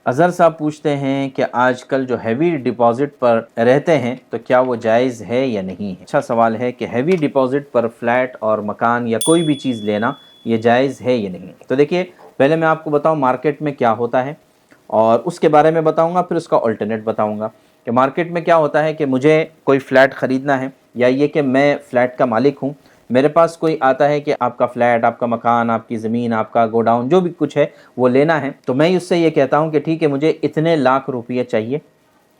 اظہر صاحب پوچھتے ہیں کہ آج کل جو ہیوی ڈپازٹ پر رہتے ہیں تو کیا وہ جائز ہے یا نہیں ہے؟ اچھا سوال ہے کہ ہیوی ڈپازٹ پر فلیٹ اور مکان یا کوئی بھی چیز لینا یہ جائز ہے یا نہیں؟ تو دیکھیے، پہلے میں آپ کو بتاؤں مارکیٹ میں کیا ہوتا ہے اور اس کے بارے میں بتاؤں گا، پھر اس کا الٹرنیٹ بتاؤں گا کہ مارکیٹ میں کیا ہوتا ہے کہ مجھے کوئی فلیٹ خریدنا ہے، یا یہ کہ میں فلیٹ کا مالک ہوں، میرے پاس کوئی آتا ہے کہ آپ کا فلیٹ، آپ کا مکان، آپ کی زمین، آپ کا گوڈاؤن جو بھی کچھ ہے وہ لینا ہے، تو میں اس سے یہ کہتا ہوں کہ ٹھیک ہے مجھے اتنے لاکھ روپیے چاہیے،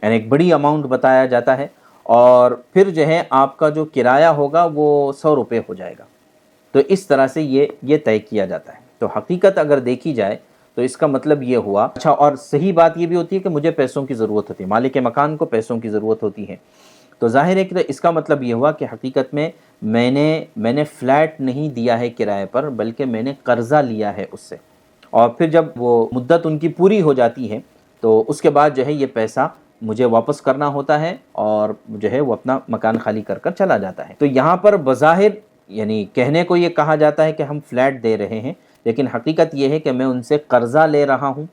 یعنی ایک بڑی اماؤنٹ بتایا جاتا ہے، اور پھر جو ہے آپ کا جو کرایہ ہوگا وہ 100 روپے ہو جائے گا۔ تو اس طرح سے یہ طے کیا جاتا ہے۔ تو حقیقت اگر دیکھی جائے تو اس کا مطلب یہ ہوا، اچھا اور صحیح بات یہ بھی ہوتی ہے کہ مجھے پیسوں کی ضرورت ہوتی ہے، مالک مکان کو پیسوں کی ضرورت ہوتی ہے، تو ظاہر ہے کہ اس کا مطلب یہ ہوا کہ حقیقت میں میں نے فلیٹ نہیں دیا ہے کرائے پر، بلکہ میں نے قرضہ لیا ہے اس سے، اور پھر جب وہ مدت ان کی پوری ہو جاتی ہے تو اس کے بعد جو ہے یہ پیسہ مجھے واپس کرنا ہوتا ہے، اور جو ہے وہ اپنا مکان خالی کر کر چلا جاتا ہے۔ تو یہاں پر بظاہر یعنی کہنے کو یہ کہا جاتا ہے کہ ہم فلیٹ دے رہے ہیں، لیکن حقیقت یہ ہے کہ میں ان سے قرضہ لے رہا ہوں،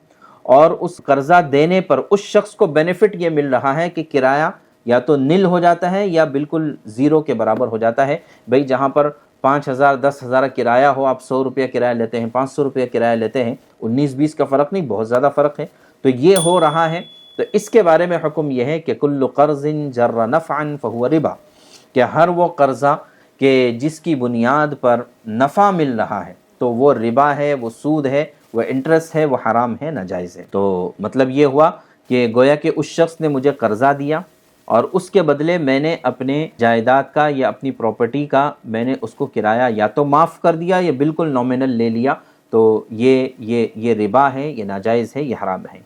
اور اس قرضہ دینے پر اس شخص کو بینیفٹ یہ مل رہا ہے کہ کرایہ یا تو نل ہو جاتا ہے یا بالکل زیرو کے برابر ہو جاتا ہے۔ بھئی جہاں پر 5,000 10,000 کرایہ ہو، آپ 100 روپیہ کرایہ لیتے ہیں، 500 روپیہ کرایہ لیتے ہیں، 19-20 کا فرق نہیں، بہت زیادہ فرق ہے، تو یہ ہو رہا ہے۔ تو اس کے بارے میں حکم یہ ہے کہ کل قرض جر نفعا فہو ربا، کہ ہر وہ قرضہ کہ جس کی بنیاد پر نفع مل رہا ہے تو وہ ربا ہے، وہ سود ہے، وہ انٹرسٹ ہے، وہ حرام ہے، ناجائز ہے۔ تو مطلب یہ ہوا کہ گویا کہ اس شخص نے مجھے قرضہ دیا، اور اس کے بدلے میں نے اپنے جائیداد کا یا اپنی پراپرٹی کا میں نے اس کو کرایہ یا تو معاف کر دیا یا بالکل نومینل لے لیا، تو یہ ربا ہے، یہ ناجائز ہے، یہ حرام ہے۔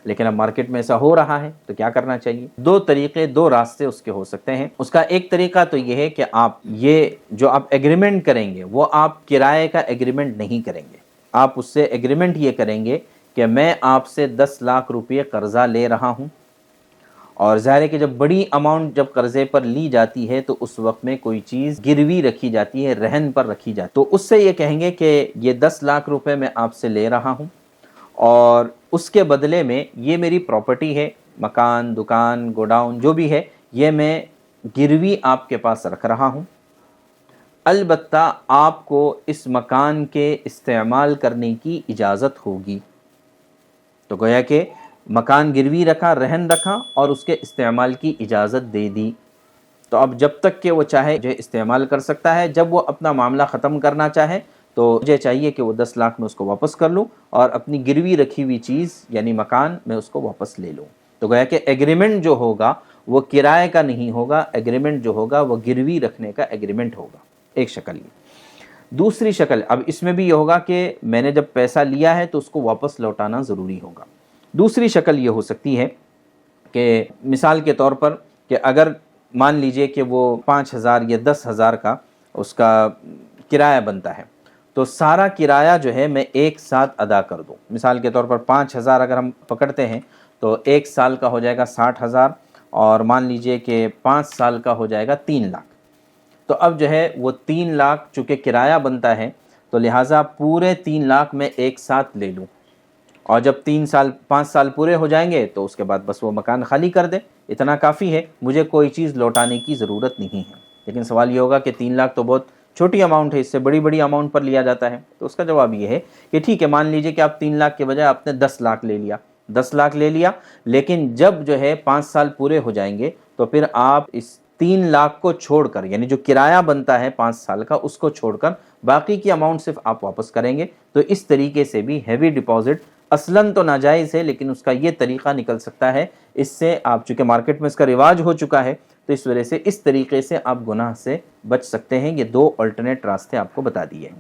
لیکن اب مارکیٹ میں ایسا ہو رہا ہے تو کیا کرنا چاہیے؟ دو طریقے، دو راستے اس کے ہو سکتے ہیں۔ اس کا ایک طریقہ تو یہ ہے کہ آپ یہ جو آپ ایگریمنٹ کریں گے وہ آپ کرائے کا ایگریمنٹ نہیں کریں گے، آپ اس سے ایگریمنٹ یہ کریں گے کہ میں آپ سے 10 لاکھ روپے قرضہ لے رہا ہوں، اور ظاہر ہے کہ جب بڑی اماؤنٹ جب قرضے پر لی جاتی ہے تو اس وقت میں کوئی چیز گروی رکھی جاتی ہے، رہن پر رکھی جاتی ہے، تو اس سے یہ کہیں گے کہ یہ 10 لاکھ روپے میں آپ سے لے رہا ہوں، اور اس کے بدلے میں یہ میری پراپرٹی ہے، مکان، دکان، گوڈاؤن جو بھی ہے، یہ میں گروی آپ کے پاس رکھ رہا ہوں، البتہ آپ کو اس مکان کے استعمال کرنے کی اجازت ہوگی۔ تو گویا کہ مکان گروی رکھا، رہن رکھا، اور اس کے استعمال کی اجازت دے دی، تو اب جب تک کہ وہ چاہے جو استعمال کر سکتا ہے، جب وہ اپنا معاملہ ختم کرنا چاہے تو مجھے چاہیے کہ وہ 10 لاکھ میں اس کو واپس کر لوں، اور اپنی گروی رکھی ہوئی چیز یعنی مکان میں اس کو واپس لے لوں۔ تو گویا کہ ایگریمنٹ جو ہوگا وہ کرائے کا نہیں ہوگا، ایگریمنٹ جو ہوگا وہ گروی رکھنے کا ایگریمنٹ ہوگا۔ ایک شکل یہ۔ دوسری شکل، اب اس میں بھی یہ ہوگا کہ میں نے جب پیسہ لیا ہے تو اس کو واپس لوٹانا ضروری ہوگا۔ دوسری شکل یہ ہو سکتی ہے کہ مثال کے طور پر کہ اگر مان لیجئے کہ وہ 5,000 یا 10,000 کا اس کا کرایہ بنتا ہے، تو سارا کرایہ جو ہے میں ایک ساتھ ادا کر دوں۔ مثال کے طور پر 5,000 اگر ہم پکڑتے ہیں تو ایک سال کا ہو جائے گا 60,000، اور مان لیجئے کہ 5 سال کا ہو جائے گا 3 لاکھ۔ تو اب جو ہے وہ 3 لاکھ چونکہ کرایہ بنتا ہے تو لہٰذا پورے 3 لاکھ میں ایک ساتھ لے لوں، اور جب 5 سال پورے ہو جائیں گے تو اس کے بعد بس وہ مکان خالی کر دے، اتنا کافی ہے، مجھے کوئی چیز لوٹانے کی ضرورت نہیں ہے۔ لیکن سوال یہ ہوگا کہ 3 لاکھ تو بہت چھوٹی اماؤنٹ ہے، اس سے بڑی اماؤنٹ پر لیا جاتا ہے، تو اس کا جواب یہ ہے کہ ٹھیک ہے، مان لیجئے کہ آپ 3 لاکھ کے بجائے آپ نے 10 لاکھ لے لیا، 10 لاکھ لے لیا، لیکن جب جو ہے 5 سال پورے ہو جائیں گے تو پھر آپ اس 3 لاکھ کو چھوڑ کر، یعنی جو کرایہ بنتا ہے 5 سال کا اس کو چھوڑ کر باقی کی اماؤنٹ صرف آپ واپس کریں گے۔ تو اس طریقے سے بھی ہیوی ڈپازٹ اصلاً تو ناجائز ہے، لیکن اس کا یہ طریقہ نکل سکتا ہے، اس سے آپ چونکہ مارکیٹ میں اس کا رواج ہو چکا ہے تو اس وجہ سے اس طریقے سے آپ گناہ سے بچ سکتے ہیں۔ یہ دو الٹرنیٹ راستے آپ کو بتا دیے ہیں۔